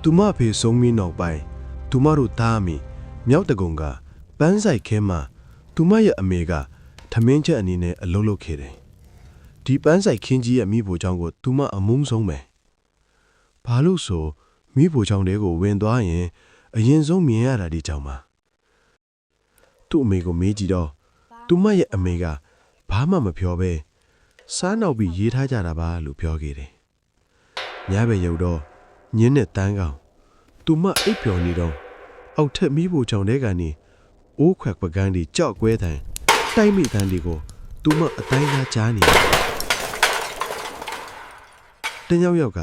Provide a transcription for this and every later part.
သူမဖေဆုံးပြီးနောက်ပိုင်းသူမတို့သားအမိမြောက်တကုံကပန်းဆိုင်ခဲမှာသူမရဲ့အမေကထမင်းချက်အနေနဲ့အလုပ်လုပ်ခဲ့တယ်ဒီပန်းဆိုင်ခင်းကြီးရဲ့မိဖို့ချောင်းကိုသူမအမုန်းဆုံးပဲဘာလို့ဆိုမိဖို့ချောင်းတွေကိုဝင်သွားရင်အရင်ဆုံးမြင်ရတာဒီကြောင်ပါသူ့အမေကိုမေးကြည့်တော့သူမရဲ့အမေကဘာမှမပြောဘဲစားနောက်ပြီးရေးထားကြတာပါလို့ပြောခဲ့တယ်ညဘက်ရောက်တော့ညင်းနဲ့တန်းကောင်သူမအိပ်ပျော်နေတော့အောက်ထက်မိဖို့ချောင်းတဲကနေအိုးခွက်ပကန်းတွေကြောက်ကွဲတဲ့တိုက်မိတန်းတွေကိုသူမအတိုင်းသားကြားနေတယ်တညောင်ယောက်က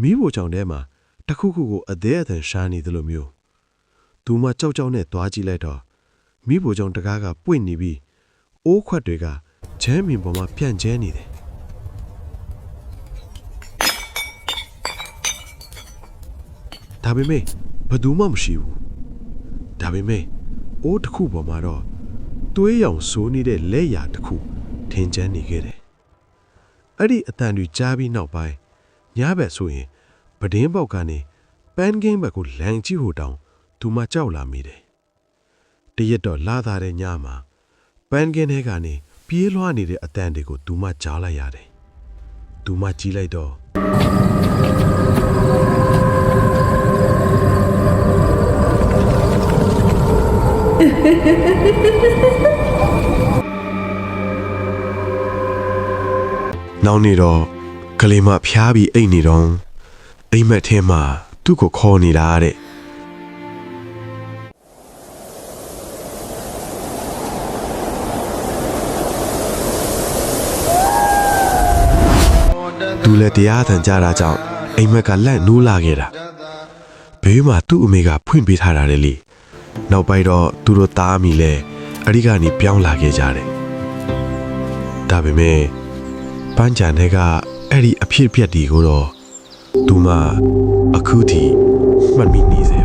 မိဖို့ချောင်းထဲမှာတခုခုကိုအသေးအသန်ရှားနေတယ်လို့မျိုးသူမကြောက်ကြောက်နဲ့သွားကြည့်လိုက်တော့မိဖို့ချောင်းတကားကပွင့်နေပြီးအိုးခွက်တွေကချမ်းမင်ပေါ်မှာပြန့်ကျဲနေတယ်ဒါပေမဲ့ဘယ်သူမှမရှိဘူးဒါပေမဲ့အိုးတစ်ခုပေါ်မှာတော့သွေးရောင်ဆိုးနေတဲ့လက်ရာတစ်ခုထင်ကျန်းနေခဲ့တယ်အဲ့ဒီအတန်တွေကြားပြီးနောက်ပိုင်းညဘက်ဆိုရင်ပဒင်းပေါက်ကနေပန်းကင်းဘက်ကိုလမ်းကြည့်ဟိုတောင်သူမကြောက်လာမိတယ်တရက်တော့လာသားတဲ့ညမှာပန်းကင်းထဲကနေပြေးလွှားနေတဲ့အတန်တွေကိုသူမကြားလိုက်ရတယ်သူမကြည့်လိုက်တော့နောက်နေတော့ကလေးမဖျားပြီးအိတ်နေတော့အိမ်မက်ထဲမှာသူ့ကိုခေါ်နေတာတဲ့သူလည်းတရားထန်ကြတာကြောင့်အိမ်မက်ကလန့်နိုးလာခဲ့တာဘေးမှာသူ့အမေကဖွင့်ပေးထားတာလေနောက်ပိုင်းတော့သူတို့သားမိလဲအရိကနေပြောင်းလာခဲ့ကြတယ်ဒါပေမဲ့ပန်းချန်တွေကအဲ့ဒီအဖြစ်အပျက်တွေကိုတော့သူမအခုထိမှတ်မိနေစေ